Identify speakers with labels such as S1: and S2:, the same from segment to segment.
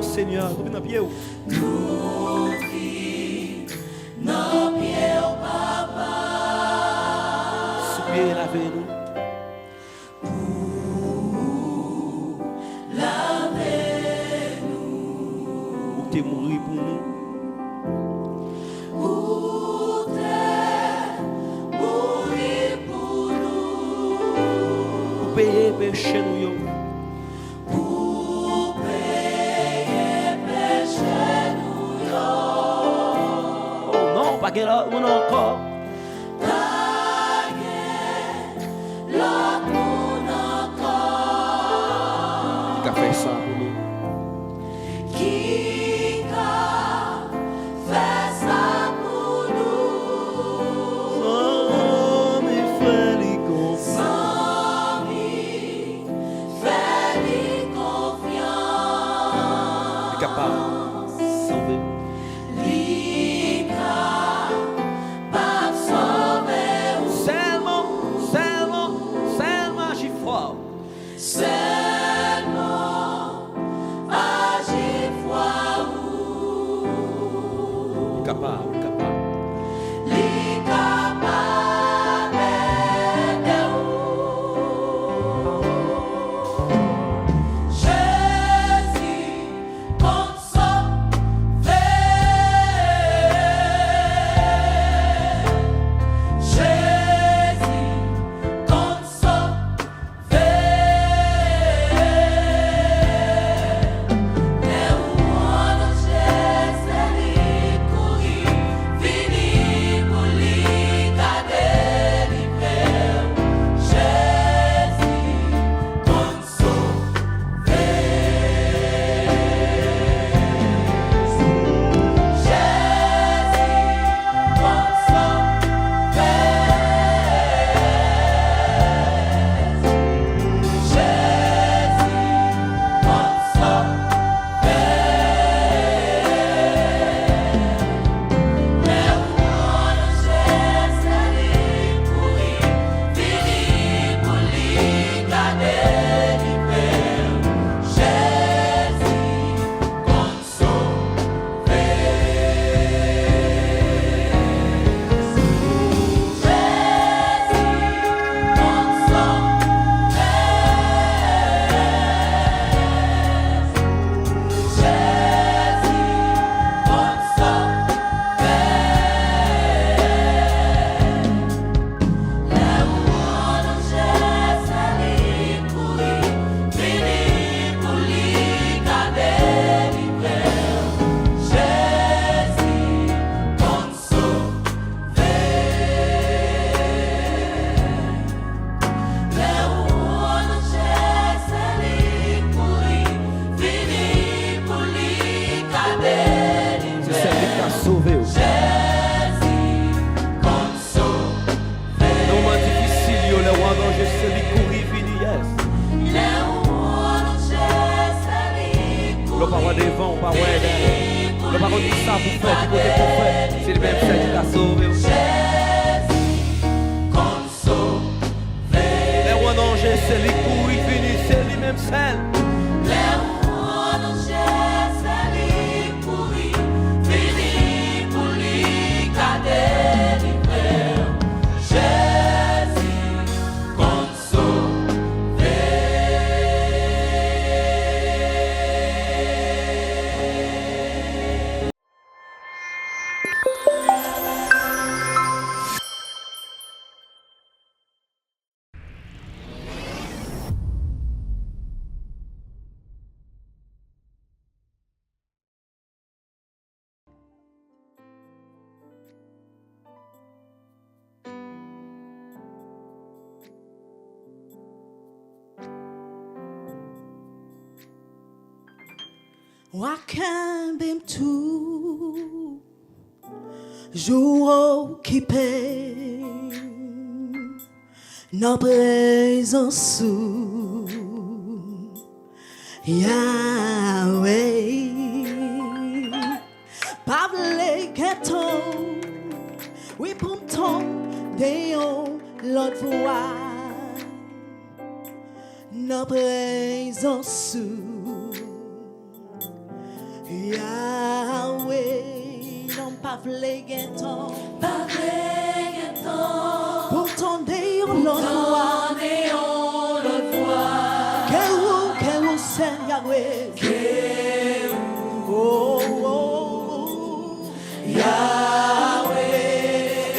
S1: Seigneur, nous venons Soupier lavez-nous. Lavez-nous. Ou t'es mouru pour nous.
S2: Ou t'es mouru pour nous.
S1: Ou payer péché nous. Pas l'autre monde encore.
S2: Pas l'autre monde encore.
S1: Qui a fait ça pour nous?
S2: Qui a fait ça pour nous?
S1: Sans me faire confiance.
S2: Sans me faire confiance.
S1: Capable de sauver.
S2: Jésus, console.
S1: Le parole des vents, parole d'elle. Le parole du ça pour faire, du côté pour faire. C'est le même celle qui t'a sauvé. Les rois d'Angers, c'est les coups, ils finissent, c'est les mêmes celles.
S3: Wakambem tout jour occupé dans présence Yahweh Pavle Keton oui pour ton déon l'autre voix dans présence Yahweh, non pas flégueton, pour ton déon l'autre voix, que ou c'est Yahweh, oh, Yahweh,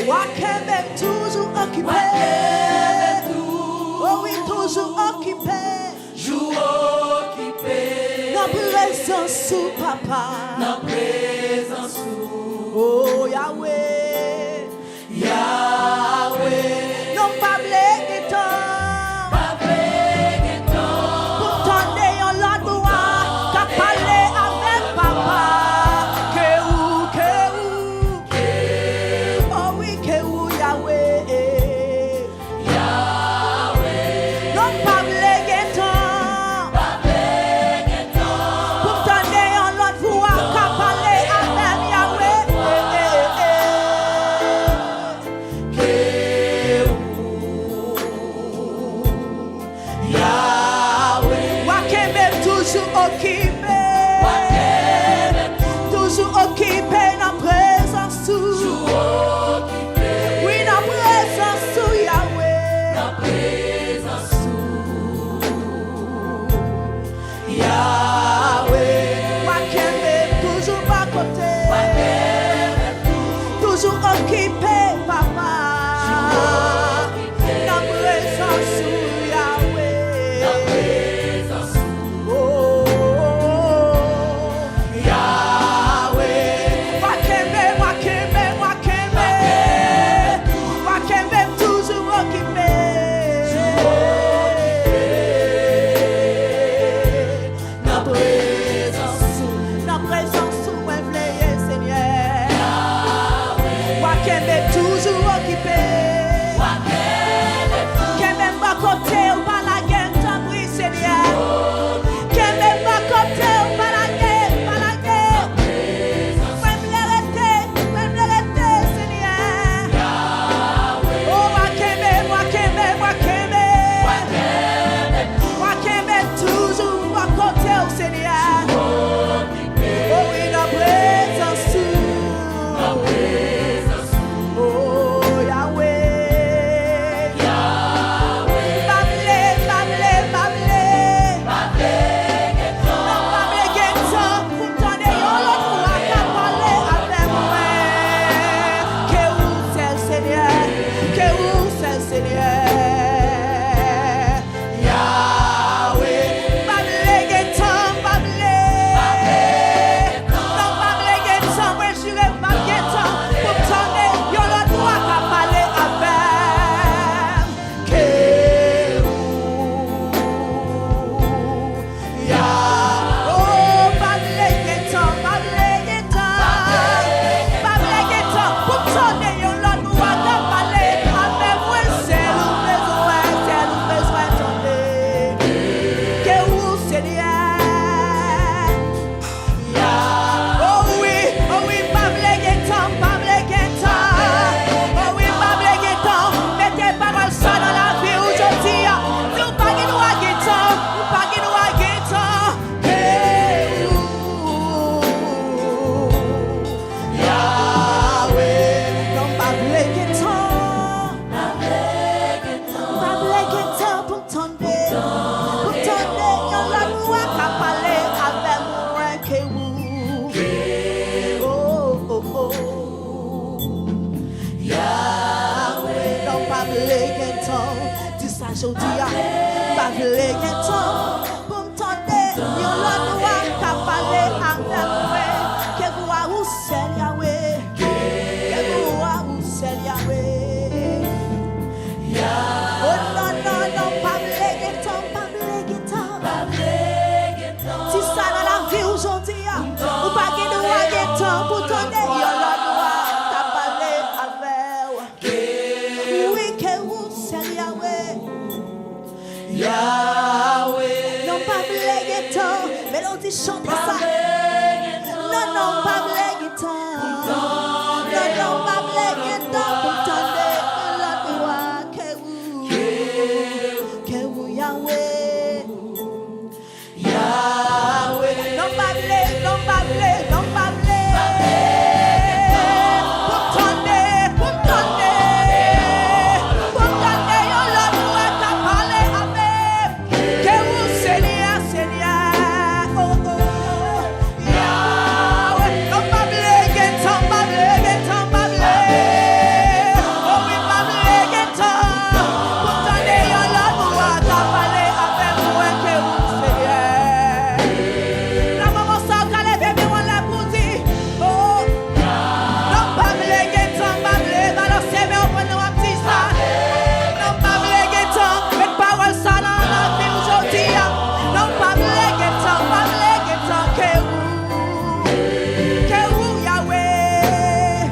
S3: Wakembe toujours occupé, oh oui toujours occupé, dans présence papa,
S2: dans présence
S3: oh Yahweh, Yahweh, non pas blé pour ton déon l'autre voix, qu'a parlé avec papa, que oh oui que Yahweh, non pas blé toujours occupé dans présence oui dans présence Yahweh Yahweh Wakembe toujours à côté toujours occupé papa dans présence Yahweh aujourd'hui. Pas de temps pour m'tendre. Yon l'autre voix qu'a parlé avec moi. Que vous a où c'est Yahweh. Que vous a où c'est Yahweh. Oh non, non, non, pas de temps, pas de temps. Si ça dans la vie aujourd'hui, ou pas de temps pour t'entendre. Yon l'autre voix qu'a parlé avec. Oui, que vous c'est Yahweh.
S2: Yahweh.
S3: Non pas blague temps, mélodie chante ça. Non non pas blague temps. Non non pas blague temps pour t'entendre la loi que vous Yahweh.
S2: Yahweh.
S3: Non pas blague, non pas blague, non pas blague. Pour t'entendre, pour t'entendre la loi qu'a parlé avec. Que vous Seigneur, Seigneur, oh oh, Yahweh, non pas blague temps, pas blague temps, pas blague, oh oui pas blague temps, pourtant des la loi qu'a parlé avec moi que vous Seigneur. La maman ça qu'a levé mais on l'a pour dire, oh, non pas blague temps, pas blague, alors c'est mais on prend un petit ça, non pas blague temps, mais parole ça dans la vie aujourd'hui, non pas blague temps, que vous Yahweh.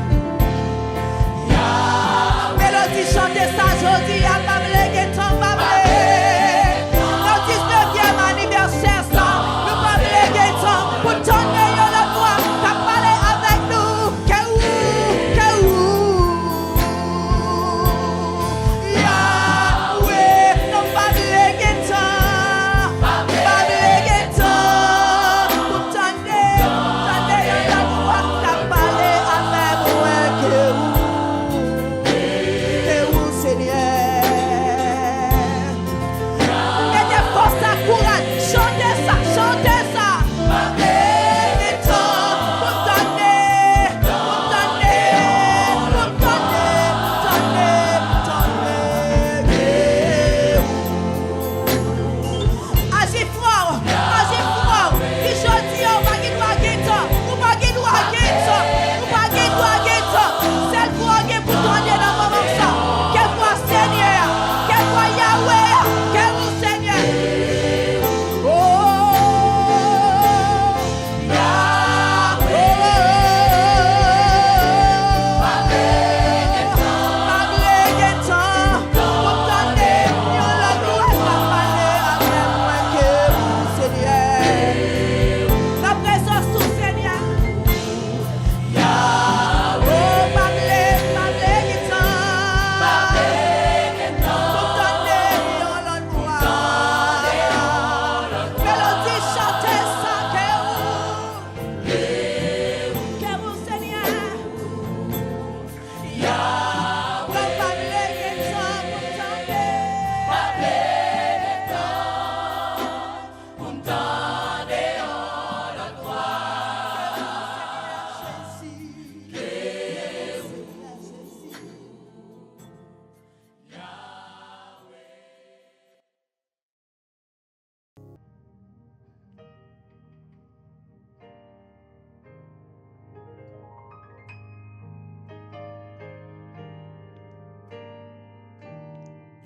S3: Mélodie chantez ça aujourd'hui, pas blague temps, pas blague. Notre 19e anniversaire ça, nous pas blague temps, pour t'entendre la voix, t'as parlé avec nous, que Yahweh, non pas blague temps, pas blague temps, pour t'entendre la voix, t'as parlé avec moi, que vous Seigneur. Mettez force à courage, chantez ça, chantez ça. Pas blague temps, pour t'entendre, pour Agis fort, qui jodi on va gagner temps, ou pas gagner temps, ou pas gagner temps. Celle pour gagner pour t'entendre dans moment ça. Quel soit Seigneur, quel soit Yahweh, quel vous Seigneur. Oh, Yahweh. Pas blague temps, pour t'entendre, yon la loi qu'a parlé avec moi que vous Seigneur. La présence du Seigneur. Oh, pas blague temps, pour t'entendre, yon la loi. Mélodie chantez ça que vous Seigneur. Non pas blague temps, pour t'entendre.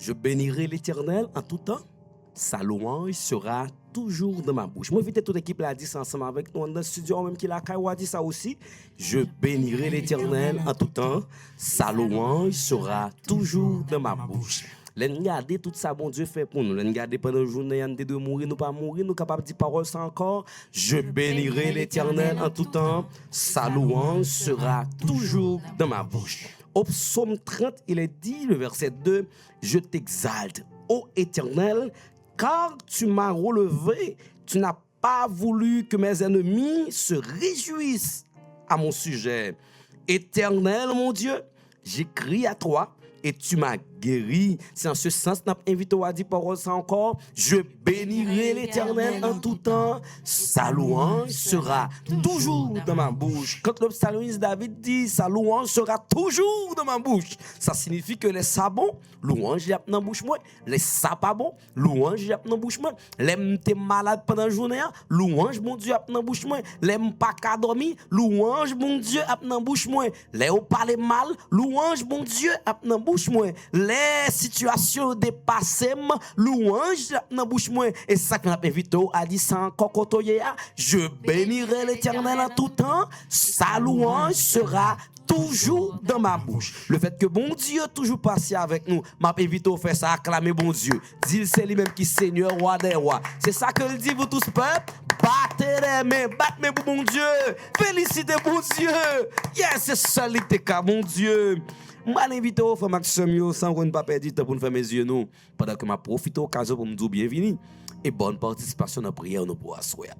S4: Je bénirai l'Éternel en tout temps. Sa louange sera toujours dans ma bouche. Moi, invite toute l'équipe là, dit ça ensemble avec nous dans le studio, même qui l'a dit ça aussi. Je bénirai l'Éternel en tout temps. Sa louange sera toujours dans ma bouche. Regardez tout ça, bon Dieu fait pour nous. Regardez pendant la journée, on de mourir, nous pas mourir, nous capables de dire parole ça encore. Je bénirai l'Éternel en tout temps. Sa louange sera toujours dans ma bouche. Au psaume 30, il est dit, le verset 2, je t'exalte, ô Éternel, car tu m'as relevé, tu n'as pas voulu que mes ennemis se réjouissent à mon sujet. Éternel, mon Dieu, j'écris à toi et tu m'as guéri. C'est en ce sens que nous invitons à dire parole ça encore. Je bénirai l'Éternel en tout temps. Sa louange sera toujours dans ma bouche. Quand le psalmiste David dit sa louange sera toujours dans ma bouche, ça signifie que les sabons, louange y a dans bouche moi. Les pas bon, louange y a dans bouche moi. Les m'étais malade pendant la journée, louange mon Dieu a dans bouche moi. Les pas qu'à dormir, louange mon Dieu a dans bouche moi. Les ou parler mal, louange mon Dieu a dans bouche moi. Les situations dépassées, louange a dans bouche moi. Et ça qu'on a invité à dire ça encore je bénirai l'Éternel en tout temps, sa louange sera toujours dans ma bouche. Le fait que bon Dieu toujours passé avec nous, m'a invité à faire ça, acclamer bon Dieu. Dis c'est lui-même qui Seigneur, roi des rois. C'est ça que le dit vous tous peuple. Battez les mains, battez pour bon Dieu. Félicitez bon Dieu. Yes, c'est ça l'était bon Dieu. M'a invité au frère Maxime sans qu'on ne pas perdre du temps pour nous faire mes yeux nous pendant que m'a profité de l'occasion pour me dire bienvenue et bonne participation dans la prière nous pour asseoir.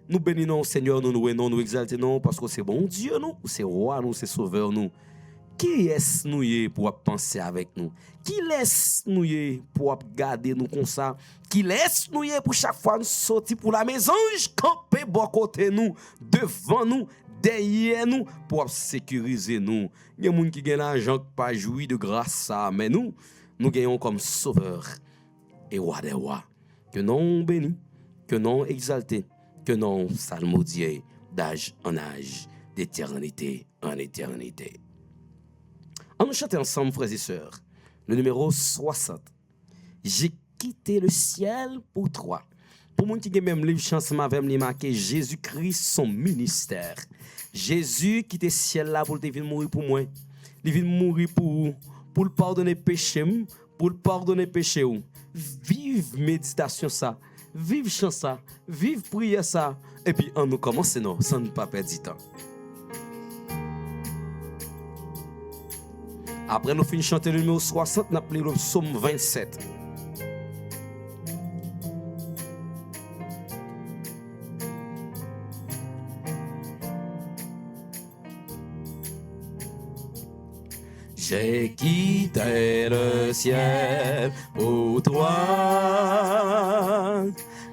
S4: Nous bénissons Seigneur, nous louons, nous exaltons parce que c'est bon Dieu nous, c'est roi nous, c'est sauveur nous. Qui est nous pour penser avec nous? Qui laisse nous pour garder nous comme ça? Qui laisse nous pour chaque fois nous sortir pour la maison, camper bon côté nous, devant nous, derrière nous pour sécuriser nous. Il y a des gens qui gagnent l'argent qui pas jouir de grâce ça, mais nous gagnons comme sauveur et roi des rois. Que non béni, que non exalté, que non salmodié d'âge en âge, d'éternité en éternité. On nous chante ensemble, frères et sœurs, le numéro 60. J'ai quitté le ciel pour toi. Pour moi qui a même livre chanson avec moi, marqué Jésus-Christ son ministère. Jésus qui était ciel là pour te venir mourir pour moi. Il vient mourir pour le pardonner péché, pour le pardonner péché. Vive méditation ça, vive chant ça, vive prière ça. Et puis on nous commence non, sans ne pas perdre du temps. Après nous finissons chanter le numéro 60, nous appelons le psaume 27. J'ai quitté le ciel pour toi.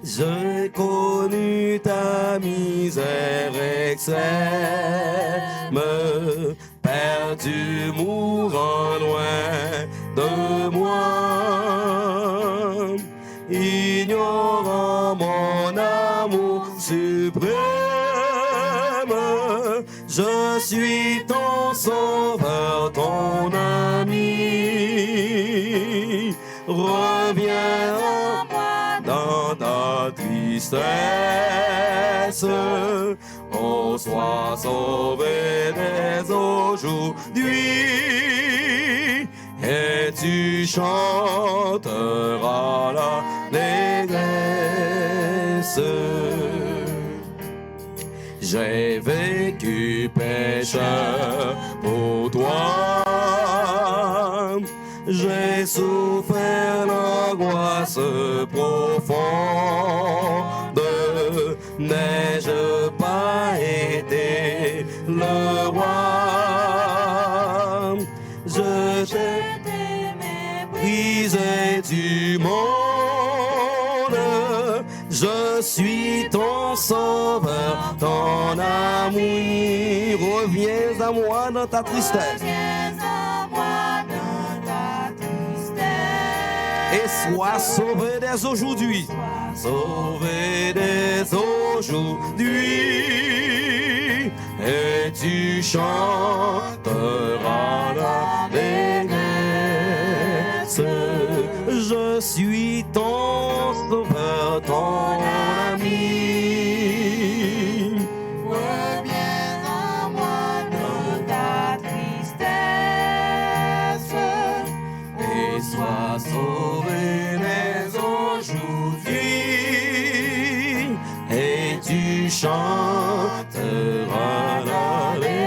S4: J'ai connu ta misère extrême, perdu mourant loin de moi, ignorant mon amour suprême. Je suis ton sauveur, ton ami. Reviens en moi dans ta tristesse. Oh, sois sauvé dès aujourd'hui. Et tu chanteras l'allégresse. J'ai vécu pécheur pour toi. J'ai souffert l'angoisse profonde. N'ai-je pas été le roi? Je t'ai méprisé du monde. Je suis ton sauveur, ton amour. Reviens à moi dans ta tristesse. Et sois sauvé dès aujourd'hui. Sauvé dès aujourd'hui. Et tu chanteras l'allégresse. Je suis ton sauveur, ton ami.
S3: Reviens à moi dans ta tristesse.
S4: Et sois sauvé dès aujourd'hui. Et tu chanteras l'allégresse.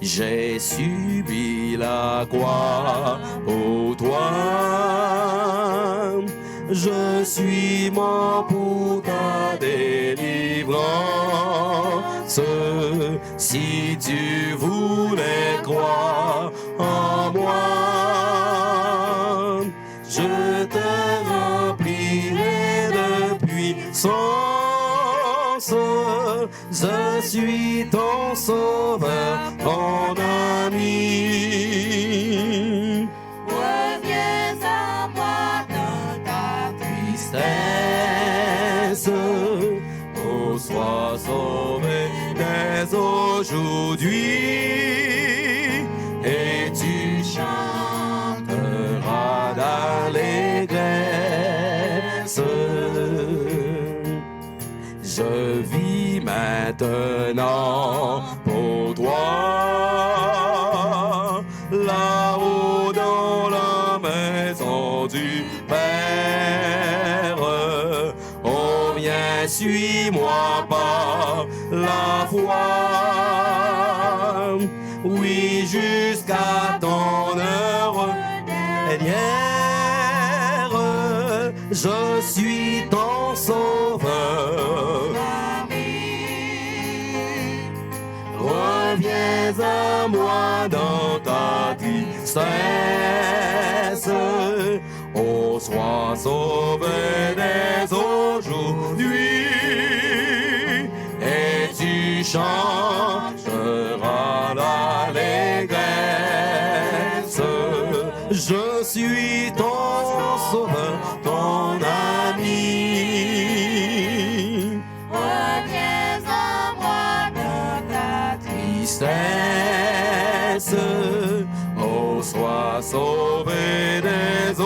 S4: J'ai subi la croix pour toi. Je suis mort pour ta délivrance. Si tu voulais croire en moi, je te remplirai de puissance. Je suis ton sauveur, ton ami.
S3: Reviens à moi dans ta
S4: Tristesse, oh, sois sauvé dès aujourd'hui, et tu chanteras d'allégresse. Je vis maintenant pour toi, là-haut dans la maison du Père. Oh, viens, suis-moi par la foi, oui, jusqu'à ton heure dernière. Je suis ton sauveur. Reviens à moi dans ta tristesse. Oh, sois sauvé dès aujourd'hui, et tu chanteras l'allégresse. Je suis ton sauveur, ton ami.
S3: Reviens à moi dans ta
S4: Tristesse, oh, sois sauvé dès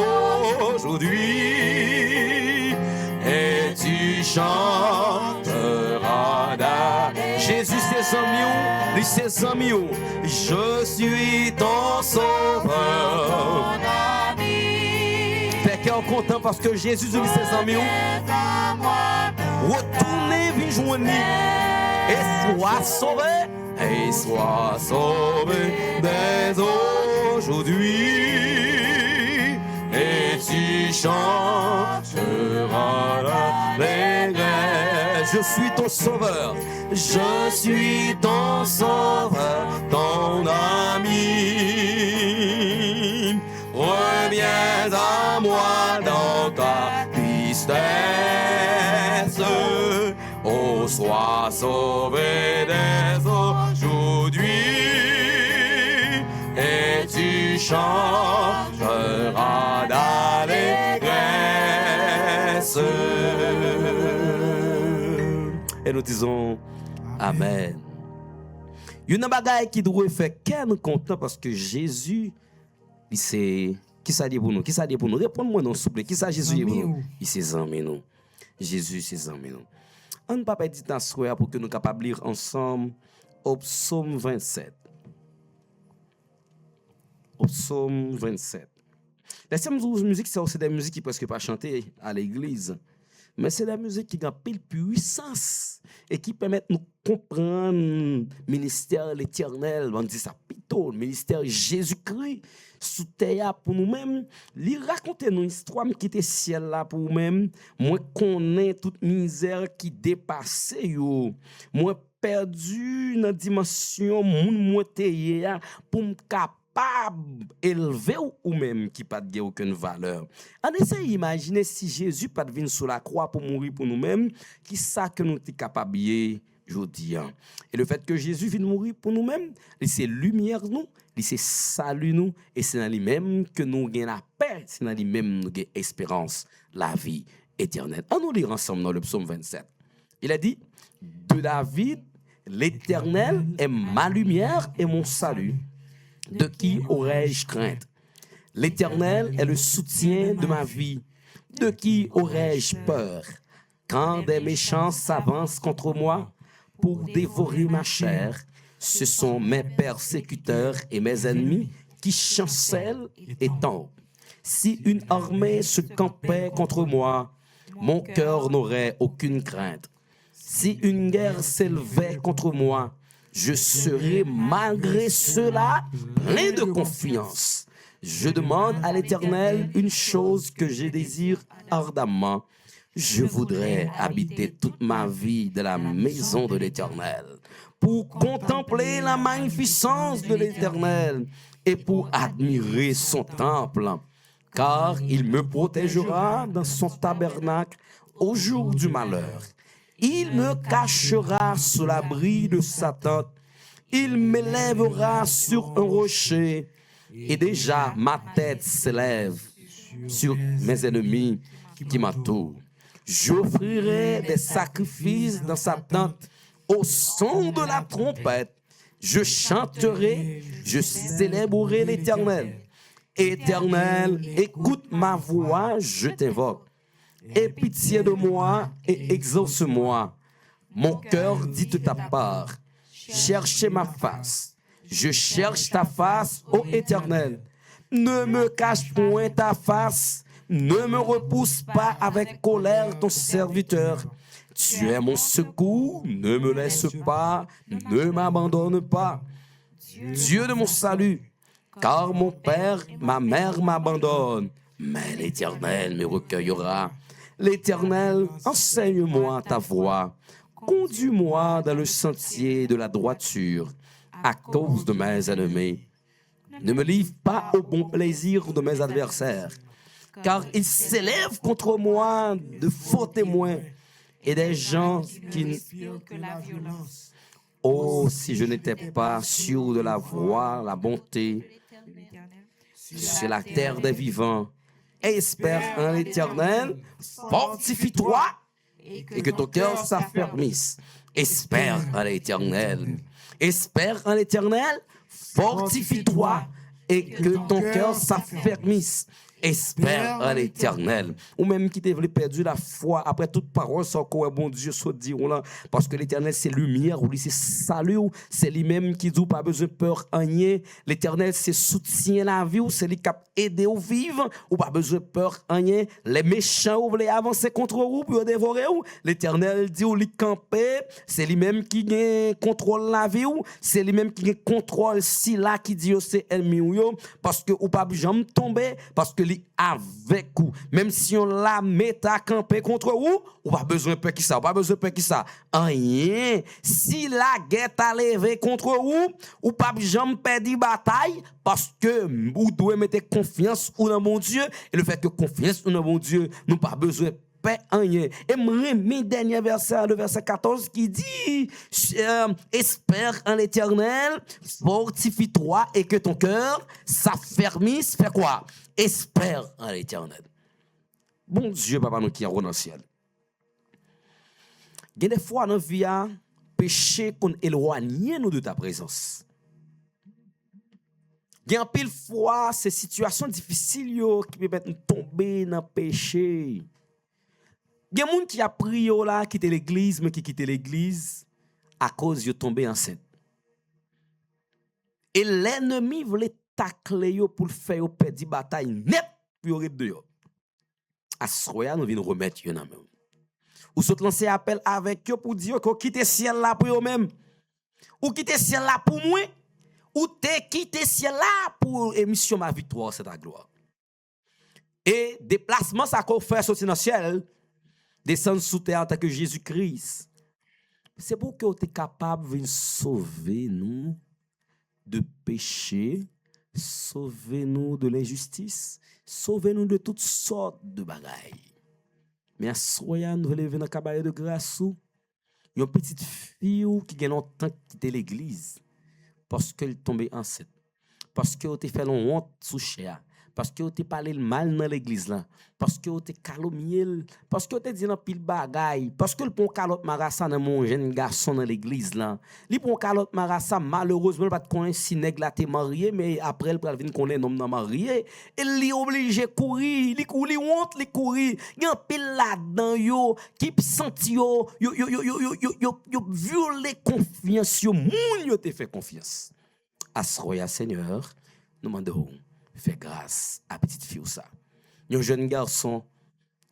S4: aujourd'hui, et tu chanteras Jésus ses amis, lui ses amis, je suis ton sauveur. T'es cœur content parce que Jésus lui ses amis, retournez, viens joindre et sois sauvé. Et sois sauvé dès aujourd'hui, et tu chanteras l'allégresse. Je suis ton sauveur, je suis ton sauveur, ton ami. Reviens à moi dans ta tristesse. Oh, sois sauvé dès aujourd'hui, et tu chanteras d'allégresse. Et nous disons Amen. Il y a une bagaille qui doit faire qu'elle content parce que Jésus, il sait qui ça dit pour nous, qui ça dit pour nous. Répondez-moi non, s'il vous plaît. Qui ça Jésus dit pour nous? Il sait amis nous. Jésus c'est amis nous. On ne peut pas dire dans ce soir pour que nous capables de lire ensemble au psaume 27. Au psaume 27. La musique, c'est des musiques qui ne peuvent pas chanter à l'église. Mais c'est la musique qui a pile puissance et qui permet de nous comprendre le ministère l'Éternel. On dit ça plutôt, le ministère Jésus-Christ sous terre pour nous-mêmes. Lui raconter nos histoires qui était ciel là pour nous-mêmes. Moi connais toute misère qui dépasse yo. Moi perdu dans dimension moun moi teye pour me capable élevé ou même qui pas de aucune valeur. On essaie d'imaginer si Jésus pas venu sur la croix pour mourir pour nous-mêmes, qui ça que nous sommes capables aujourd'hui. Et le fait que Jésus vienne mourir pour nous-mêmes, c'est lumière nous, c'est salut nous, et c'est dans lui-même que nous gagnons la paix, c'est dans lui-même nous gagnons espérance, la vie éternelle. On nous lire ensemble dans le psaume 27. Il a dit, de David, l'Éternel est ma lumière et mon salut. De qui aurais-je crainte? L'Éternel est le soutien de ma vie. De qui aurais-je peur? Quand des méchants s'avancent contre moi pour dévorer ma chair, ce sont mes persécuteurs et mes ennemis qui chancellent et tombent. Si une armée se campait contre moi, mon cœur n'aurait aucune crainte. Si une guerre s'élevait contre moi, je serai malgré cela plein de confiance. Je demande à l'Éternel une chose que je désire ardemment, Je voudrais habiter toute ma vie de la maison de l'Éternel, pour contempler la magnificence de l'Éternel et pour admirer son temple, car il me protégera dans son tabernacle au jour du malheur. Il me cachera sous l'abri de sa tente. Il m'élèvera sur un rocher. Et déjà, ma tête s'élève sur mes ennemis qui m'entourent. J'offrirai des sacrifices dans sa tente au son de la trompette. Je chanterai, je célébrerai l'Éternel. Éternel, écoute ma voix, je t'invoque. Aie pitié de moi et exauce-moi. Mon cœur dit de ta part, cherchez ma face. Je cherche ta face, ô Éternel. Ne me cache point ta face. Ne me repousse pas avec colère ton serviteur. Tu es mon secours, ne me laisse pas, ne m'abandonne pas. Dieu de mon salut, car mon père, ma mère m'abandonne, mais l'Éternel me recueillera. L'Éternel, enseigne-moi ta voie. Conduis-moi dans le sentier de la droiture, à cause de mes ennemis. Ne me livre pas au bon plaisir de mes adversaires, car ils s'élèvent contre moi de faux témoins et des gens qui...
S3: que la violence.
S4: Oh, si je n'étais pas sûr de la voie, la bonté, sur la terre des vivants, espère en l'Éternel, fortifie-toi et que ton cœur s'affermisse. Espère en l'Éternel. Espère en l'Éternel, fortifie-toi et que ton cœur s'affermisse. Espère en l'Éternel. Ou même qui t'avait perdu la foi après toute parole, sans quoi bon Dieu soit dit là. Parce que l'Éternel, c'est lumière, ou c'est salut, c'est lui-même qui dit pas besoin de peur en rien. L'Éternel, c'est soutien la vie, ou c'est lui qui a aidé au vivre, ou pas besoin de peur en rien. Les méchants, ou voulez avancer contre vous, pour dévorer ou. L'Éternel dit ou lui camper, c'est lui-même qui contrôle la vie, ou c'est lui-même qui contrôle si là qui dit c'est ennemi ou parce que ou pas jamais tomber, parce que avec vous, même si on la met à camper contre vous, ou pas besoin de peur qui ça, ou pas besoin de peur qui ça, rien. Si la guerre t'a levé contre vous, ou pas jamais perdre bataille, parce que vous devez mettre confiance ou dans mon Dieu, et le fait que confiance ou dans mon Dieu, nous pas besoin de paix en rien. Et mon dernier verset, le verset 14, qui dit espère en l'Éternel, fortifie-toi et que ton cœur s'affermisse. Fais quoi? Espère en l'Éternel. Bon Dieu, papa, nous qui est dans le ciel. Il y a des fois dans la vie, péché qu'on éloigne nous de ta présence. Il y a un pile fois, ces situations difficiles qui peuvent nous tomber dans le péché. Il y a des gens qui a pris là, quitter l'église, mais qui quittent l'église à cause de tomber enceinte. Et l'ennemi voulait tacler pour le faire perdre bataille net pour de yo. À soya nous venons remettre yo nan même. Ou saute lancer appel avec yo pour dire que quitter ciel là pour yo même. Ou quitter ciel là pour moi, ou te quitter ciel là pour émission ma victoire c'est ta gloire. Et déplacement ça qu'on fait sortir dans ciel, descendre sous terre en tant que Jésus-Christ. C'est pour que tu es capable de sauver nous de péché, sauver-nous de l'injustice, sauver-nous de toutes sortes de bagailles. Mais à soya nous lever dans cabaret de grâce ou une petite fille qui a longtemps quitté l'église parce qu'elle tombée enceinte, parce que tu fait honte sous cher, parce que tu parlé mal dans l'église là, parce que tu calomnié, parce que tu dit dans pile bagaille, parce que le pon calotte marassa dans mon jeune garçon dans l'église là. Li pon calotte marassa malheureusement pas connaître si nèg la t'es marié mais après elle pral venir connaître homme nan marié, il li obligé courir, li courir honte, li courir. Gen pile là-dedans yo qui senti yo violer confiance yo, moun yo te fait confiance. Asroya Seigneur, nous demandons fais grâce à petite fille ou ça. Un jeune garçon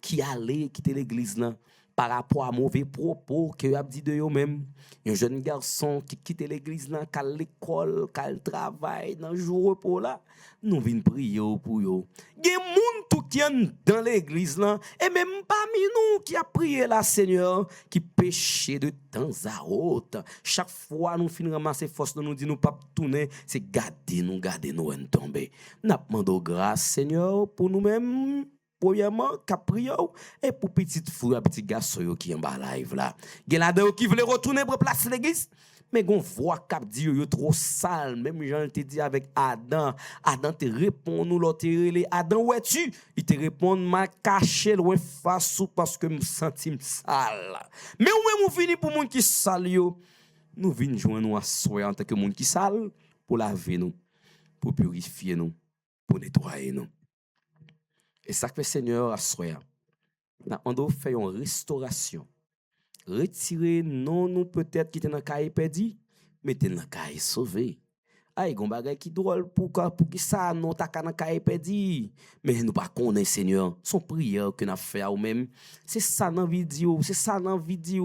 S4: qui allait quitter l'église là, par rapport à mauvais propos que a dit de eux-mêmes. Un jeune garçon qui quitte l'église là, qui l'école, qui travaille dans le jour repos là, nous venons prier pour eux. Il y a des gens tout qui sont dans l'église là, et même parmi nous qui a prié la Seigneur, qui péché de temps à autre. Chaque fois nous finissons ramasser force nous dit nous pas tourner, c'est garder nous tomber. Nous demandons grâce Seigneur pour nous-mêmes. Premièrement, caprio et pour petite fille, petit garçon qui est en bas live là. Il y a là qui veulent retourner pour placer l'église. Mais on voit cap dit yo trop sale. Même Jean te dit avec Adam. Adam te répond nous l'autre Adam où es-tu? Il te répond m'a caché loin face parce que me senti sale. Mais où est venu pour monde qui sale yo? Nous venons joindre nous asseoir en tant que monde qui sale pour laver nous, pour purifier nous, pour nettoyer nous. Et ça que le Seigneur a souhaité. On doit faire une restauration. Retirer non nous peut-être qui était dans le cahier perdu, mais dans le cahier sauvé. Aïe, gon bagay qui drôle pour qui ça non ta dans cahier perdu. Mais nous pas connaît Seigneur, son prière que n'a fait à nous-mêmes. C'est ça dans vidéo,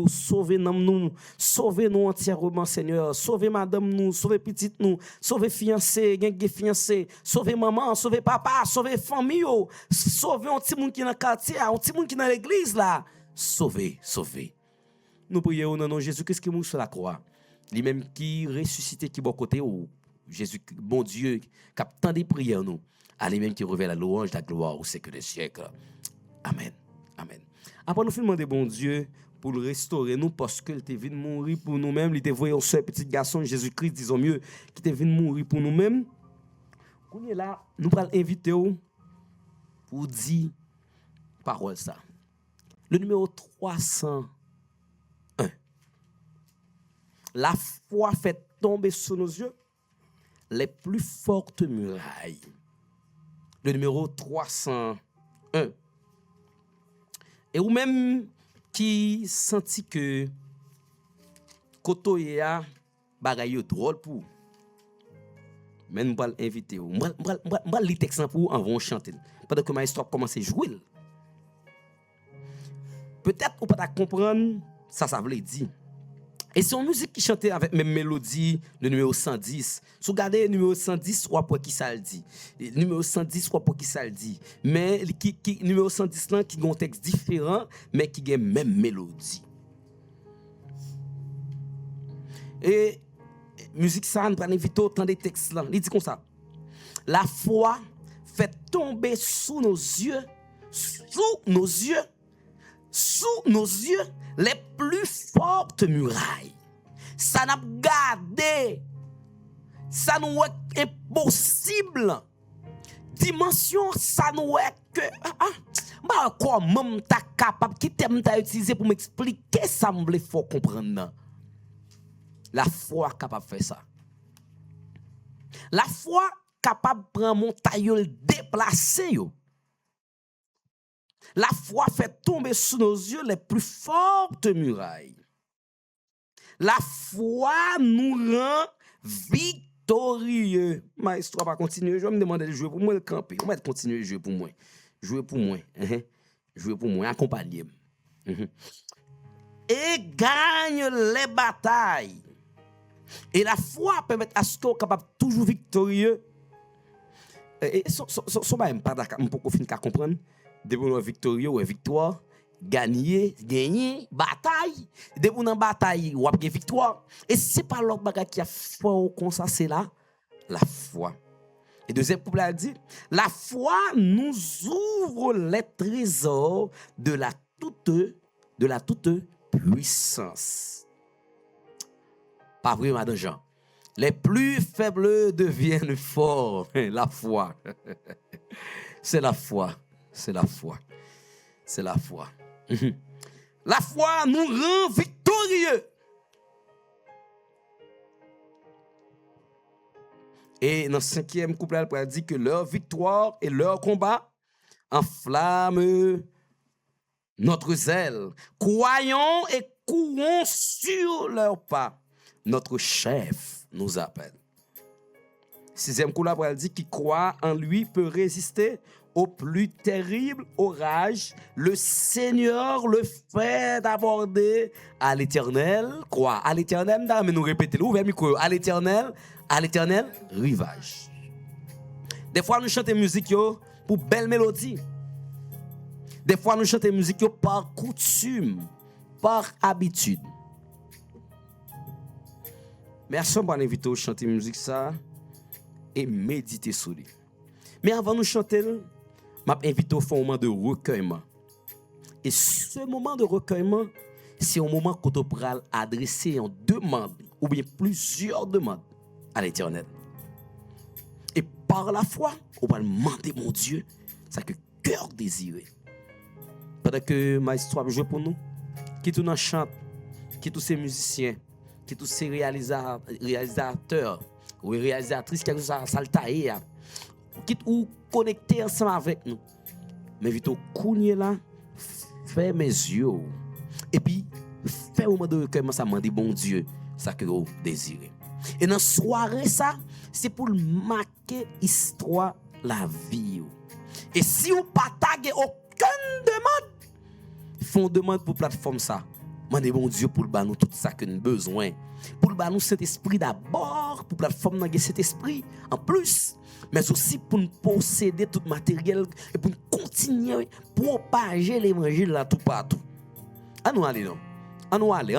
S4: sauver nous entièrement Seigneur, sauver madame nous, sauver petite nous, sauver fiancé, gen fiancé, sauver maman, sauver papa, sauver famille, sauver un petit monde qui dans quartier, un petit monde qui dans l'église là. Sauver. Nous prions au nom de Jésus-Christ qui mourut sur la croix. Lui-même qui ressuscité qui bon côté ou Jésus, bon Dieu, qui a tant de prières nous, à lui-même qui révèle la louange, la gloire au siècle des siècles. Amen. Après nous demander bon Dieu pour le restaurer nous parce qu'il était venu mourir pour nous-mêmes, il était voyé un seul petit garçon Jésus-Christ, disons mieux, qui était venu mourir pour nous-mêmes. Quand on est là, nous allons inviter pour dire parole ça. Le numéro 301. La foi fait tomber sur nos yeux les plus fortes murailles. Le numéro 301. Et ou même qui senti que koto ya bagay yo drôle pour. Mais nous allons inviter ou. M'bral li texte pour en vont chanter. Pendant que ma histoire commence à jouer. Peut-être ou pas comprendre ça veut dire. Et c'est une musique qui chantait avec même mélodie, le numéro 110. Si vous regardez le numéro 110, ou après qui ça le dit. Le numéro 110, ou après qui ça le dit. Mais le numéro 110 là, qui a un texte différent, mais qui a même mélodie. Et musique ça, nous allons inviter autant de textes là. Il dit comme ça. La foi fait tomber sous nos yeux, les plus fortes murailles. Ça n'a gardé. Ça nous est impossible. Dimension, ça nous est que. Comment tu es capable, qui t'aime utiliser pour m'expliquer ça, il faut comprendre. La foi est capable de faire ça. La foi est capable de prendre montagne et déplacer. La foi fait tomber sous nos yeux les plus fortes murailles. La foi nous rend victorieux. Maestro va continuer. Je vais me demander de jouer pour moi, le camper. On va continuer de jouer pour moi. Jouer pour moi. Jouer pour moi. Accompagner. Et gagne les batailles. Et la foi permet à ce qu'on soit capable toujours victorieux. Et son même pas d'accord, pour finir à comprendre. Depuis victorieux ou victoire, gagner, bataille. Depuis une bataille, ou une victoire. Et c'est pas l'autre bagage qui a fort comme ça, c'est là, la foi. Et deuxième couplet a dit, la foi nous ouvre les trésors de la toute puissance. Pas vrai, madame Jean. Les plus faibles deviennent forts. La foi. C'est la foi. C'est la foi. C'est la foi. La foi nous rend victorieux. Et dans le 5e couplet, elle dit que leur victoire et leur combat enflamment notre zèle. Croyons et courons sur leurs pas. Notre chef nous appelle. 6e couplet, elle dit qui croit en lui peut résister au plus terrible orage, le Seigneur le fait d'aborder à l'Éternel, quoi? À l'Éternel, mais nous répétons, ouvrez le micro, à l'Éternel, rivage. Des fois, nous chantons musique yo pour belle mélodie. Des fois, nous chantons musique yo par coutume, par habitude. Merci pour inviter à chanter musique ça et méditer sur lui. Mais avant de chanter, je m'invite à faire un moment de recueillement. Et ce moment de recueillement, c'est un moment qu'on peut adresser en demande, ou bien plusieurs demandes à l'Éternel. Et par la foi, on va demander mon Dieu, ça que cœur désiré. Pendant que ma histoire joue pour nous, qui tout nous chante, qui tous ces musiciens, qui tous ces réalisateurs ou réalisatrices qui nous ont saltaillé, qui ou connectés ensemble avec nous. Mais vite au cougner là, fais mes yeux. Et puis, fais un moment de recueillement, ça m'a dit bon Dieu, ça que vous désirez. Et dans la soirée, ça, c'est pour marquer l'histoire, la vie. Et si vous ne partagez aucune demande, font demande pour la plateforme ça. Mandez bon Dieu pour le nous tout ça que nous avons besoin. Pour le nous cet esprit d'abord, pour la plateforme nous cet esprit en plus, mais aussi pour nous posséder tout matériel et pour nous continuer à propager l'évangile là tout partout. À nous aller non. À nous aller.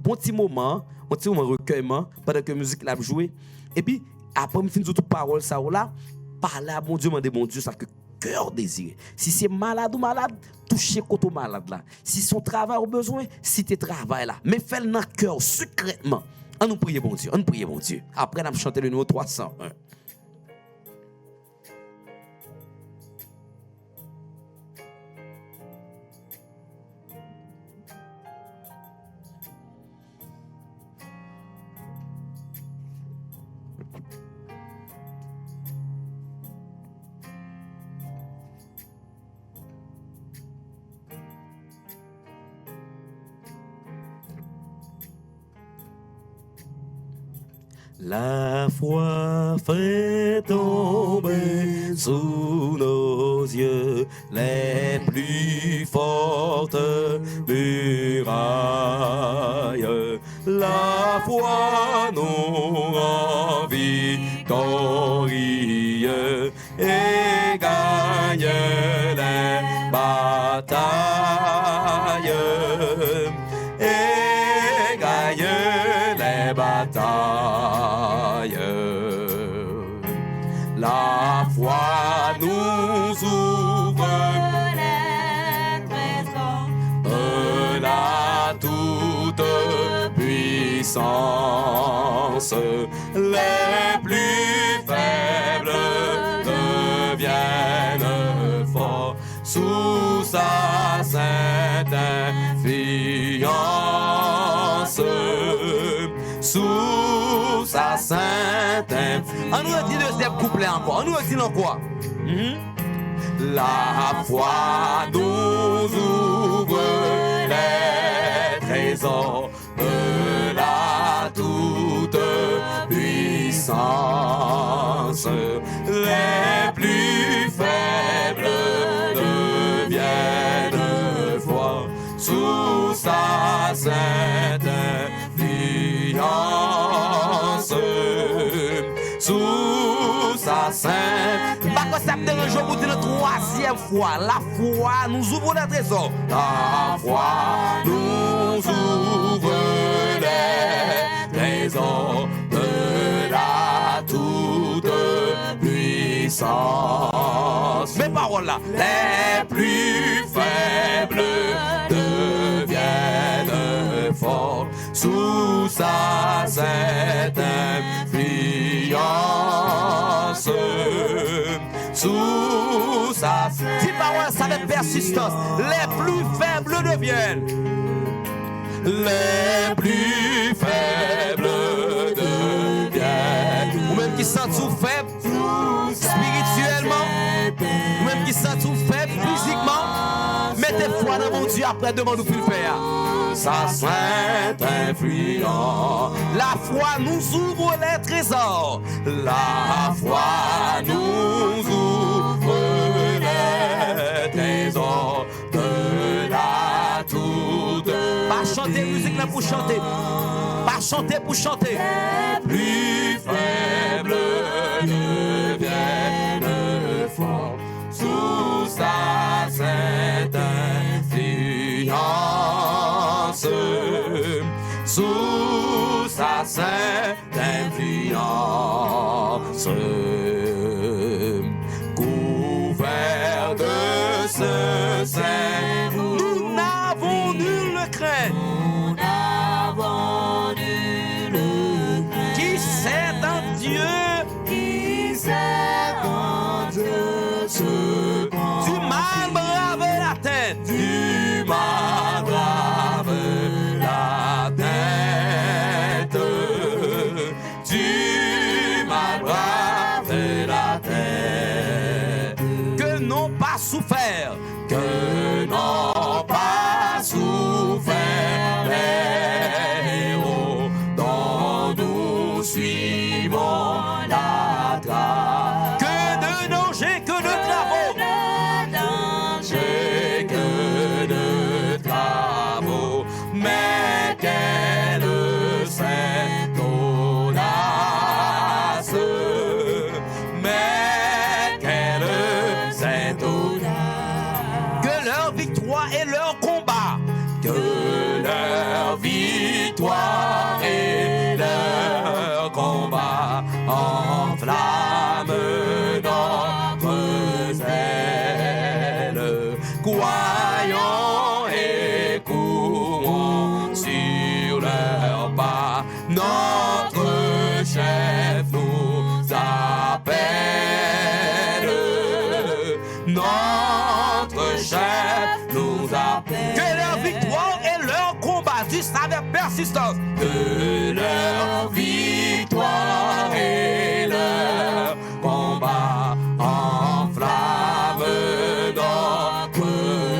S4: Pour un petit moment recueillement pendant que la musique l'a joué et puis après me finir toute parole ça là, parler à bon Dieu, mandez bon Dieu ça que cœur désiré. Si c'est malade ou malade, touchez côté malade là. Si son travail au besoin, si tu travail là, mais fais-le dans le cœur secrètement. On nous prie bon Dieu, Après on a chanté le numéro 301. La foi fait tomber sous nos yeux les plus fortes murailles. La foi nous rend victorieux et gagne les batailles. Et gagne les batailles. La foi nous ouvre
S3: les trésors
S4: de la toute puissance. Les plus faibles deviennent forts sous sa sainte influence. Sous sa sainte influence. On nous dit deuxième couplet encore. On nous dit non quoi? La foi nous ouvre les trésors de la toute puissance. Les plus faibles deviennent forts sous sa sainte influence. Sous sa sainte. Pas que ça me dérange pour dire la troisième fois. La foi nous ouvre les trésors. La foi nous ouvre les trésors de la toute puissance. Mes paroles là. Les plus faibles deviennent forts sous sa sainte influence. Sous sa sainte. Si paroles ça de persistance, les plus faibles deviennent. Les plus faibles deviennent. Ou même qui sont tout faibles spirituellement, ou même qui sont tout faibles physiquement, mettez foi dans mon Dieu après demande nous plus faire. Sa sainte influence. La foi nous ouvre les trésors. La foi nous ouvre les chanter, musique là pour chanter. Pas chanter pour chanter.
S2: Plus faible devienne fort sous sa sainte influence.
S4: Sous sa sainte influence. Couvert de ce sein, nous n'avons nulle crainte.
S2: Nous n'avons nulle crainte.
S4: Qui sait en Dieu,
S2: Qui sait en Dieu ce qu'on
S4: du mal brave la tête,
S2: du mal brave
S4: la tête, du mal brave la tête, que n'ont pas souffert,
S2: que n'ont pas souffert les héros dont nous suivons la trace.
S4: que de dangers, que de travaux,
S2: J'ai que de travaux, mais quelle sainte audace,
S4: mais
S2: quelle sainte audace,
S4: que leur victoire et leur combat,
S2: que leur victoire et leur combat enflamment notre zèle.
S4: croyons et courons
S2: Sur leur pas, notre chef nous appelle. Notre chef nous appelle.
S4: que leur victoire et leur combat, dis avec persistance,
S2: Que leur victoire et leur combat enflamment notre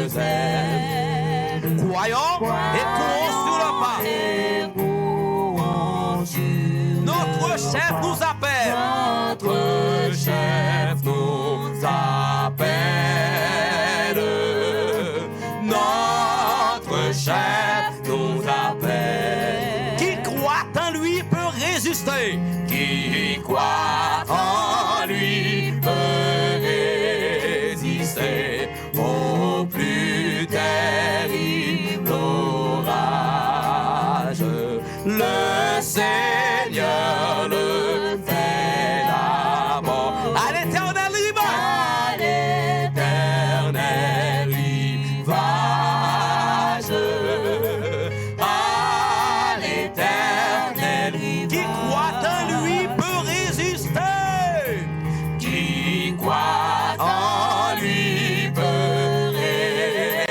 S2: zèle.
S4: croyons et courons sur le pas.
S2: Et courons sur
S4: Notre chef nous appelle.
S2: Notre chef nous appelle. Notre chef nous appelle.
S4: Qui croit en lui peut résister.
S2: Qui croit en lui peut résister au plus terrible orage. Le Seigneur le fait d'abord.
S4: À l'éternel rivage.
S2: À l'éternel rivage. À l'éternel rivage.
S4: Qui croit en lui peut résister.
S2: Qui croit en lui peut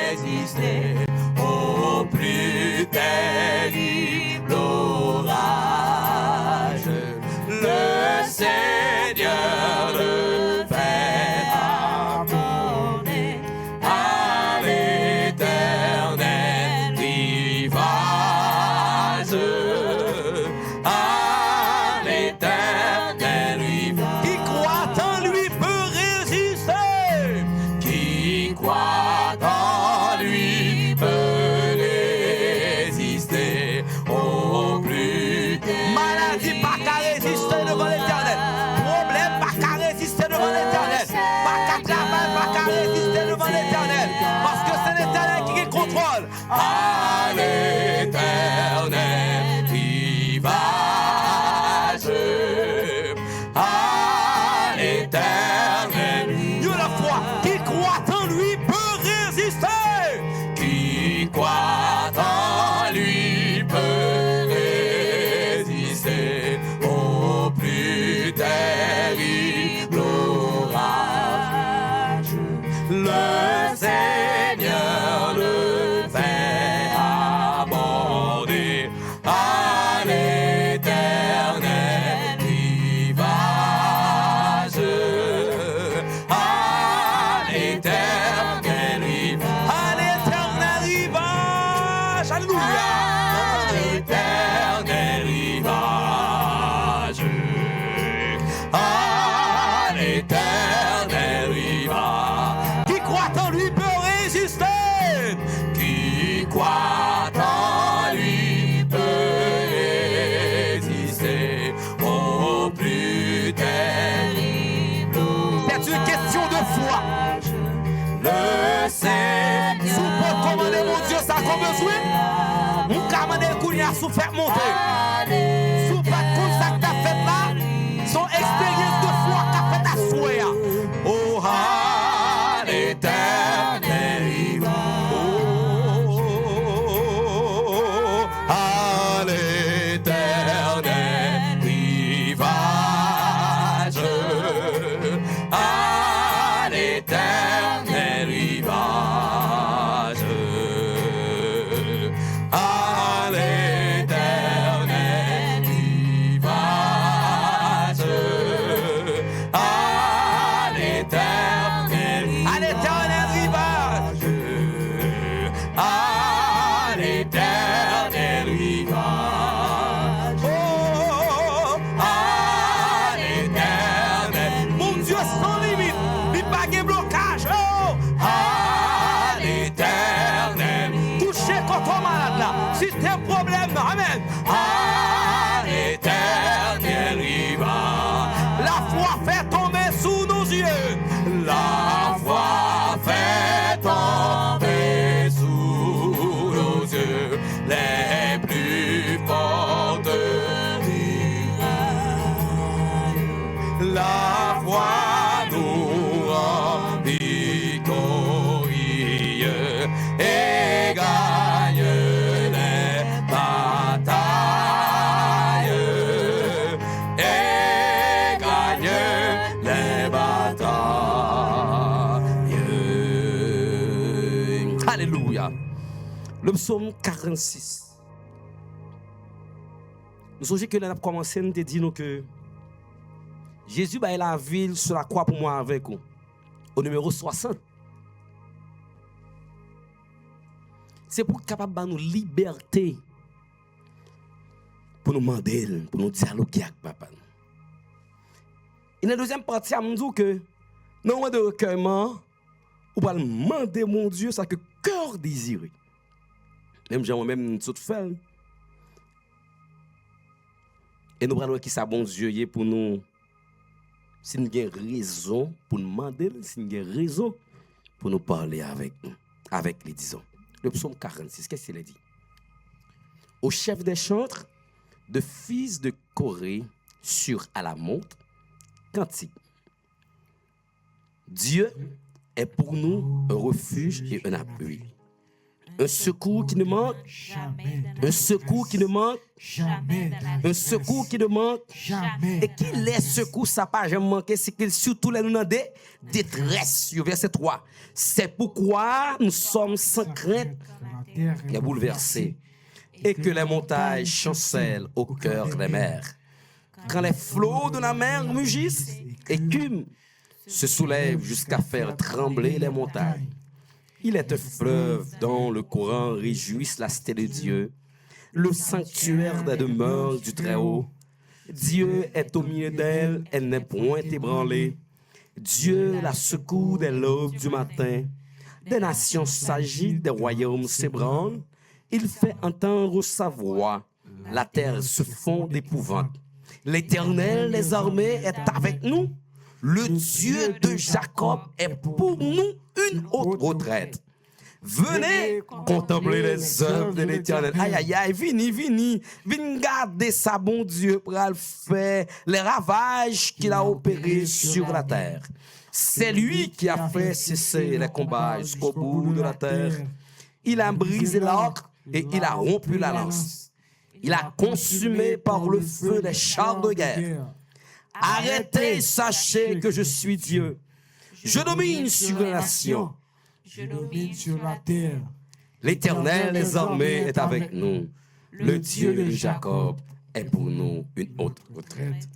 S2: résister au plus terrible orage. Le Seigneur le fait abonder à l'éternel rivage. À l'éternel rivage.
S4: Qui croit en lui peut résister.
S2: Qui croit en lui peut résister au plus
S4: Maladie pas qu'à résister devant l'éternel. Problème pas qu'à résister devant l'éternel. Pas qu'à travail, pas qu'à résister devant l'éternel. Parce que c'est l'éternel qui contrôle.
S2: à l'éternel rivage. À l'éternel
S4: Dieu la foi. Qui croit en lui peut résister.
S2: Qui croit en lui peut résister au plus terrible orage. Le Seigneur le fait aborder à l'éternel rivage. À l'éternel rivage.
S4: À l'éternel rivage. Alléluia.
S2: À l'éternel rivage. À l'éternel rivage.
S4: Qui croit en lui peut résister.
S2: Qui croit en
S4: à sous faire monter. Sous pas comme ça que t'as fait là, son expérience de foi qu'a fait à souhait.
S2: Oh, à l'éternel rivage. Oh, à l'éternel rivage. À l'éternel rivage. À l'éternel rivage. À l'éternel
S4: À l'éternel rivage.
S2: à l'éternel rivage. Oh, à l'éternel.
S4: Mon Dieu sans limite, il pas de blocage. Oh,
S2: À l'éternel.
S4: touchez quand on malade là. Si t'as un problème, non, amen.
S2: À l'éternel rivage.
S4: La foi fait tomber sous nos yeux.
S2: La foi fait tomber sous nos yeux les plus fortes rivages. La foi nous rend victorieux et gagne les batailles. Et gagne les batailles.
S4: Alléluia. Le psaume 46. Nous songez que là, on a commencé, nous te dit nous que Jésus est la ville sur la croix pour moi avec vous. Au numéro 60. C'est pour capable de nous liberté. Pour nous demander, pour nous dialoguer avec papa. Et dans la deuxième partie, on nous dit que dans le de recueillement, on va demander mon Dieu ça que cœur désiré. Même moi-même tout fait. Et nous allons qui ça bon Dieu y est pour nous. Si nous avons raison pour nous demander, si nous avons raison pour nous parler avec nous, avec les disons. Le psaume 46, qu'est-ce qu'il a dit? Au chef des chantres, de fils de Corée, sur à la montre, cantique. Dieu est pour nous un refuge et un appui. Un secours qui ne manque
S5: Jamais de
S4: un
S5: la
S4: secours qui ne manque
S5: jamais de la
S4: un secours qui ne manque
S5: jamais.
S4: et qui les secours ça pas jamais manqué c'est qu'il surtout les nous dans des détresse. Verset 3. C'est pourquoi nous sommes sans crainte qui est bouleversée et que les montagnes chancellent au cœur des mers. Quand les flots de la mer mugissent, écument, se soulèvent jusqu'à faire trembler les montagnes. Il est un fleuve dont le courant réjouisse la cité de Dieu, le sanctuaire des demeures du Très-Haut. Dieu est au milieu d'elle, elle n'est point ébranlée. Dieu la secoue des l'aube du matin. Des nations s'agitent, des royaumes s'ébranlent. Il fait entendre sa voix. La terre se fond d'épouvante. L'Éternel des armées est avec nous. Le Dieu de Jacob est pour nous une haute retraite. Venez contempler les œuvres de l'Éternel. Aïe, aïe, aïe, vini garder sa bon Dieu pour faire les ravages qu'il a opérés sur la terre. C'est lui qui a fait cesser les combats jusqu'au bout de la terre. Il a brisé l'arc et il a rompu la lance. Il a consumé par le feu les chars de guerre. Arrêtez, sachez que je suis Dieu. Je domine sur les nations.
S5: Je domine sur la terre.
S4: L'Éternel des armées est avec nous. Le Dieu de Jacob est pour nous une haute retraite.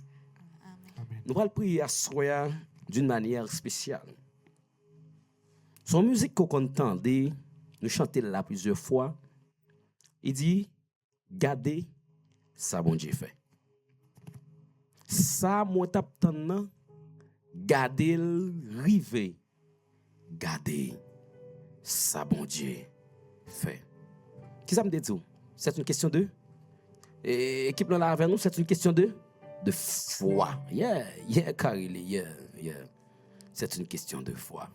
S4: Nous allons prier à Soya d'une manière spéciale. Son musique qu'on entendait, nous chantons là plusieurs fois. Il dit, gardez ça bon Dieu fait. Ça, moi, t'attends, gardez le rivé, gardez ça bon Dieu fait. Qui ça me dit? C'est une question de équipe là avec nous, c'est une question de foi. Yeah, Karili, yeah. C'est une question de foi.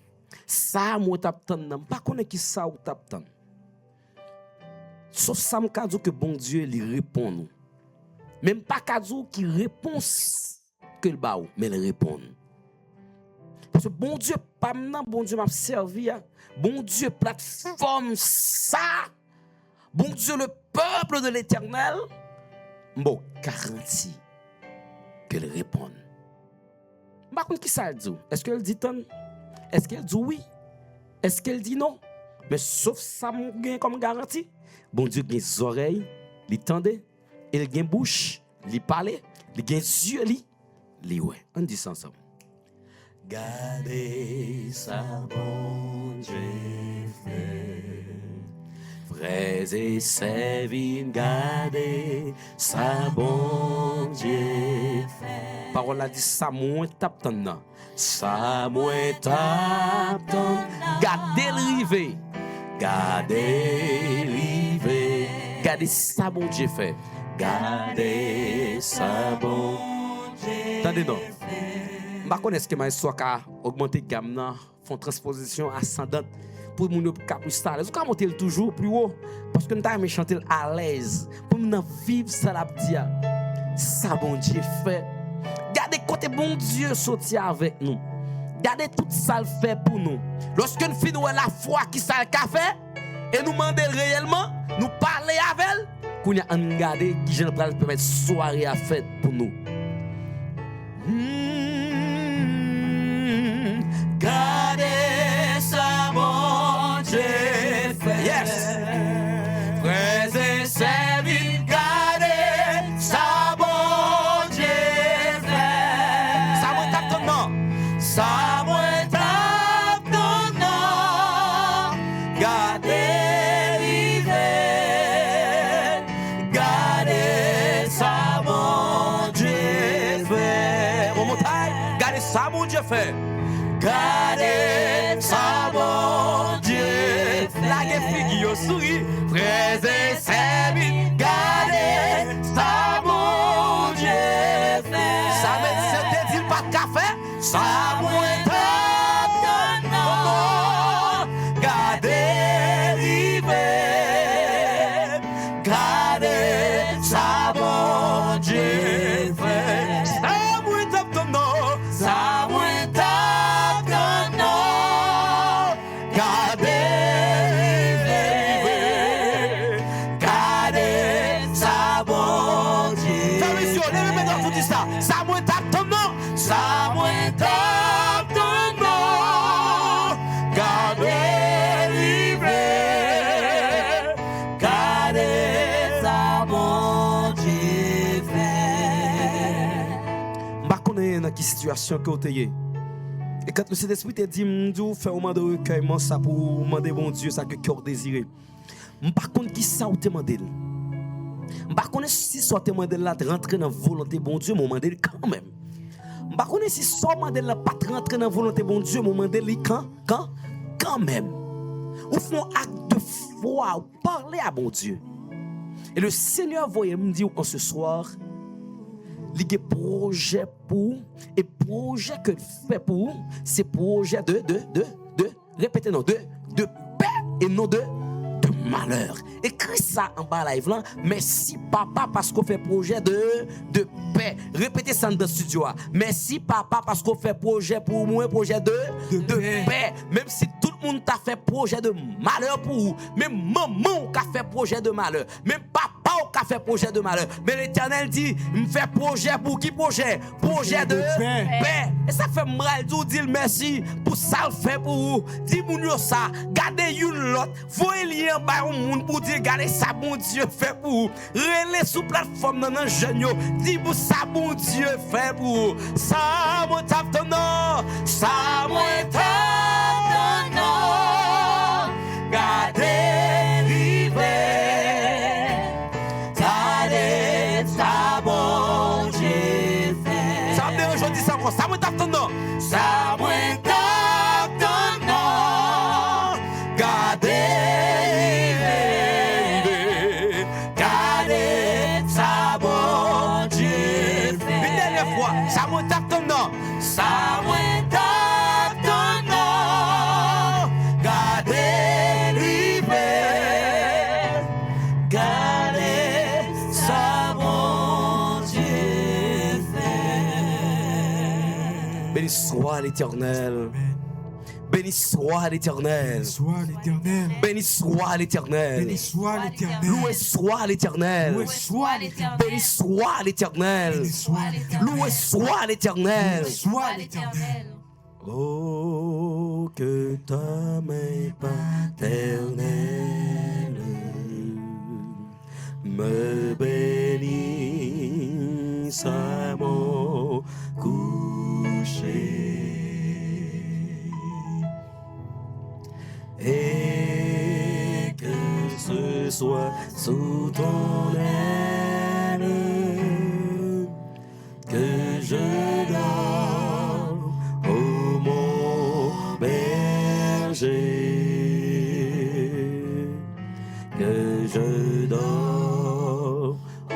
S4: Ça, moi, t'attends, pas connaître qui ça ou t'attends. Sauf ça, me dit que bon Dieu lui répond nous. Même pas Kazou qui répond que le baou, mais il répond. Parce que bon Dieu, pas maintenant, bon Dieu m'a servi. Bon Dieu, plateforme ça. Bon Dieu, le peuple de l'Éternel, bon, garantit qu'elle répond. Par contre, qui ça dit? Est-ce qu'elle dit non? Est-ce qu'elle dit oui? Est-ce qu'elle dit non? Mais sauf ça, mon gain comme garantie. Bon Dieu, il a des oreilles, il tende, il a une bouche, il parle, il a des yeux, il ouais. On dit ça ensemble. Gardez ça, bon Dieu fait. Frères et sœurs, gardez ça, bon Dieu fait. Parole a dit ça, moins tape ton ça, moins tape ton. Gardez le rivet. Gardez rivet. Gardez ça, bon Dieu fait. Gardez ça, bon Dieu. Attendez non. Je ne connais pas ce que ma histoire a augmenté la gamme, font transposition ascendante pour nous capter ça. Vous pouvez monter toujours plus haut parce que nous avons chanter à l'aise pour nous vivre ça la dia. Ça bon Dieu fait. Gardez côté bon Dieu sorti avec nous. Gardez tout ça le fait pour nous. Lorsque nous finissons la foi qui ça le fait et nous demandons réellement, nous parler avec elle, qu'on y a un garder qui je ne peux pas permettre soirée à fête pour nous. Gardez ça, mon Dieu fait. Yes. Frères et sœurs, gardez ça, bon Dieu fait. Ça me tape ton nom. Ça me tape ton nom. Gardez l'hiver. Gardez ça, mon Dieu fait. One more time. Gardez ça, mon Dieu fait. Gardez ça, bon Dieu. La figure sourit, frères et sœurs, gardez ça, bon Dieu. Ça veut dire pas de café, ça moins de non. Gardez l'hiver, gardez ça, bon Dieu. Ça moins de non, ça moins ça moins tape ton nom, ça moins tape ton nom. Gardez livré, gardez ça, bon Dieu fait. Je connais dans quelle situation que vous êtes. Et quand le Saint-Esprit te dit, m'dou fais un moment de recueillement ça pour demander bon Dieu ça que cœur désiré. Je ne sais pas qui ça ou te demandé. Je ne sais pas si soit demandé là de rentrer dans la volonté bon Dieu, mais demandé quand même. Je ne sais pas si soit demandé là pas de rentrer dans la volonté bon Dieu, mais demandé quand même. Ou font acte de foi, ou parler à bon Dieu. Et le Seigneur voyait me dire en ce soir, il y a des projets pour, et projet que fait pour, c'est projet de répétez non, de paix et non de malheur. Écris ça en bas live là. Merci papa parce qu'on fait projet de paix. Répétez ça dans le studio. Merci papa parce qu'on fait projet pour moi, projet de paix. Même si tout le monde t'a fait projet de malheur pour vous. Même maman qui a fait projet de malheur. Même papa qui a fait projet de malheur. Mais l'Éternel dit, me fait projet pour qui projet? Projet de paix. Et ça fait mal dire merci pour ça le fait pour vous. Dis-moi ça. Gardez une l'autre. Voyez en bas un monde pour dire regardez ça bon Dieu fait pour vous. Relais sous plateforme dans jeune. Dis-moi ça bon Dieu fait pour vous. Ça me tape ton nom. Ça me tape ton nom. Gardez l'hiver. Gardez ça bon Dieu fait. Ça me dérange, je dis ça moi. Ça me tape ton nom. Ça me tape ton nom. Gardez ça me tape ton nom, ça me tape ton Béni soit l'Éternel. Béni soit l'Éternel.
S5: Sois l'Éternel.
S4: Béni soit l'Éternel.
S5: Béni soit l'Éternel.
S4: Loué soit l'Éternel.
S5: Loué soit l'Éternel.
S4: Béni soit l'Éternel.
S5: Béni soit l'Éternel.
S4: Loué soit l'Éternel.
S5: Soit l'Éternel.
S4: Oh, que ta main paternelle me bénisse à mon coucher. Et que ce soit sous ton aile que je dors, ô mon berger, que je dors, ô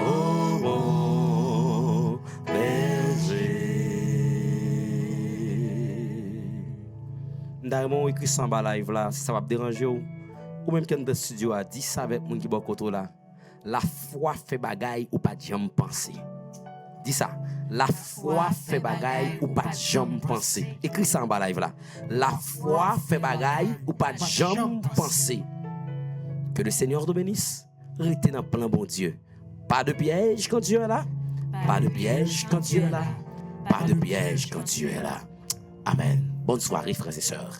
S4: mon berger. D'ailleurs, écrit ça en live là, si ça va te déranger ou même quand dans le studio a dit ça avec moun qui bon côté là. La foi fait bagaille ou pas jamais penser. Dis ça. La foi fait bagaille ou pas jamais penser. Écris ça en bas live là. La foi fait bagaille ou pas jamais penser. Que le Seigneur te bénisse. Restez dans le plan bon Dieu. Pas de piège quand Dieu est là. Pas de piège quand Dieu est là. Pas de piège quand Dieu est là. Amen. Bonne soirée, frères et sœurs.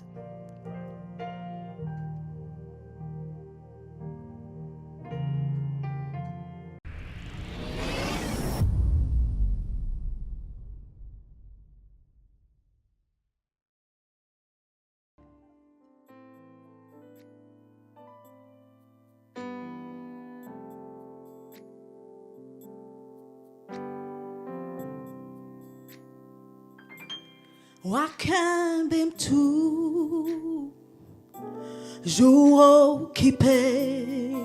S3: Wakambem tout jour occupé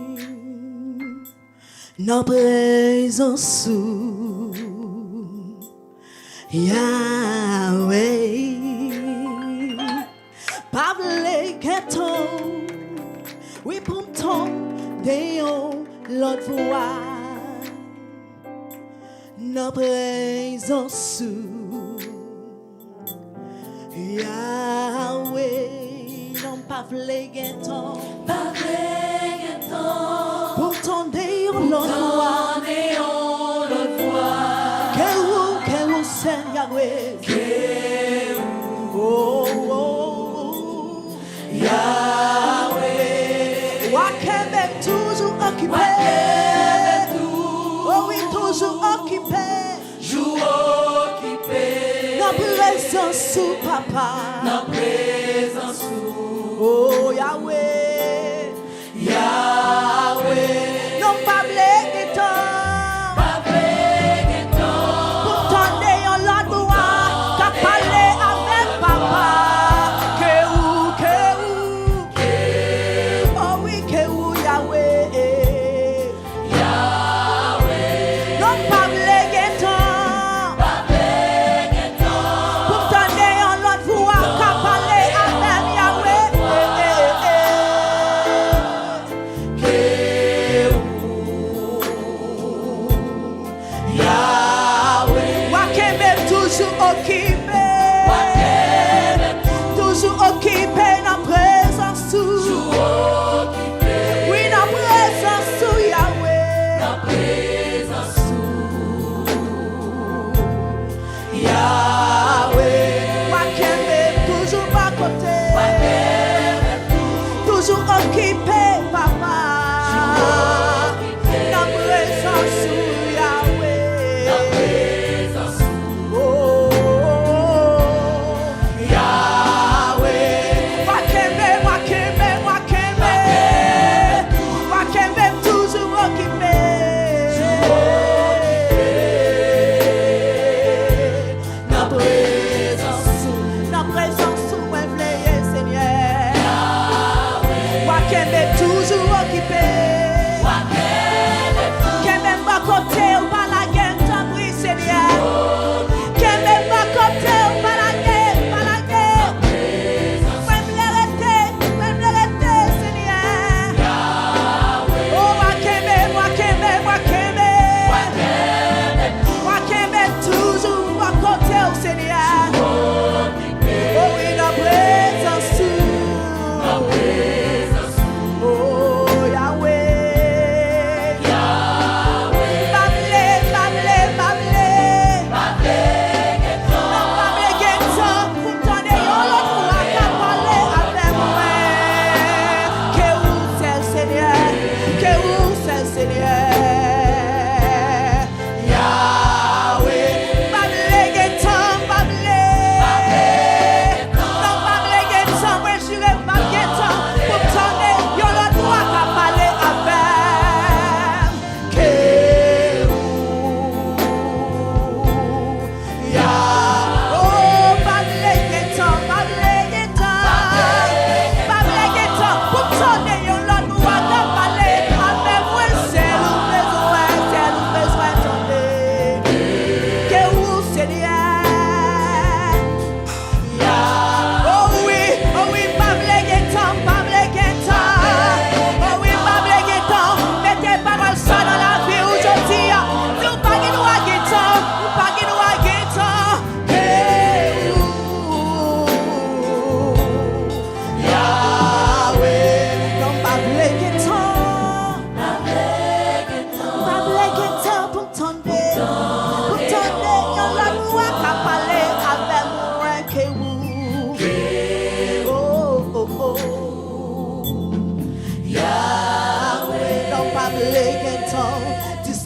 S3: dans présence Yahweh Pavle Keton oui pour ton déon l'autre voix dans présence Yahweh, non pas vle geton, pour ton déon l'autre voix, que ou c'est Yahweh, oh, Yahweh, Wakembe toujours occupé, oh oui toujours occupé, présence ou papa, dans présence oh Yahweh, Yahweh, non pas blégueton, pour ton déon l'autre bois, qu'a parlé avec papa, que oh oui que Yahweh, Yahweh, non pas blégueton. Toujours occupé dans présence oui dans présence Yahweh dans présence Yahweh Wakembe toujours à côté toujours occupé papa dans présence Yahweh dans présence Wakembe toujours occupé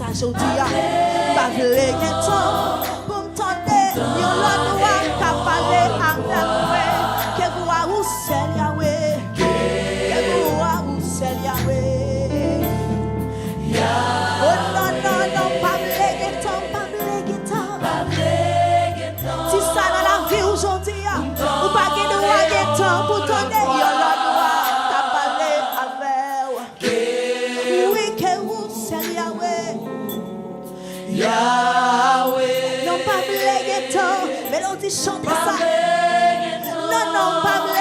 S3: ça jodi a. Pas vle gen temps pour m'tendre. Yon l'autre voix qu'a parlé avec moi. Que voix ou c'est Yahweh. Que voix ou c'est Yahweh. Oh non, non, non, pas vle gen temps, pas vle gen temps. Si ça dans la vie aujourd'hui, ou pas gen droit gen temps pour t'endre. Yon l'autre voix qu'a parlé avec. Oui, que vous c'est Yahweh. Non, pas blague temps, mélodie chante ça. Non, non, pas blague.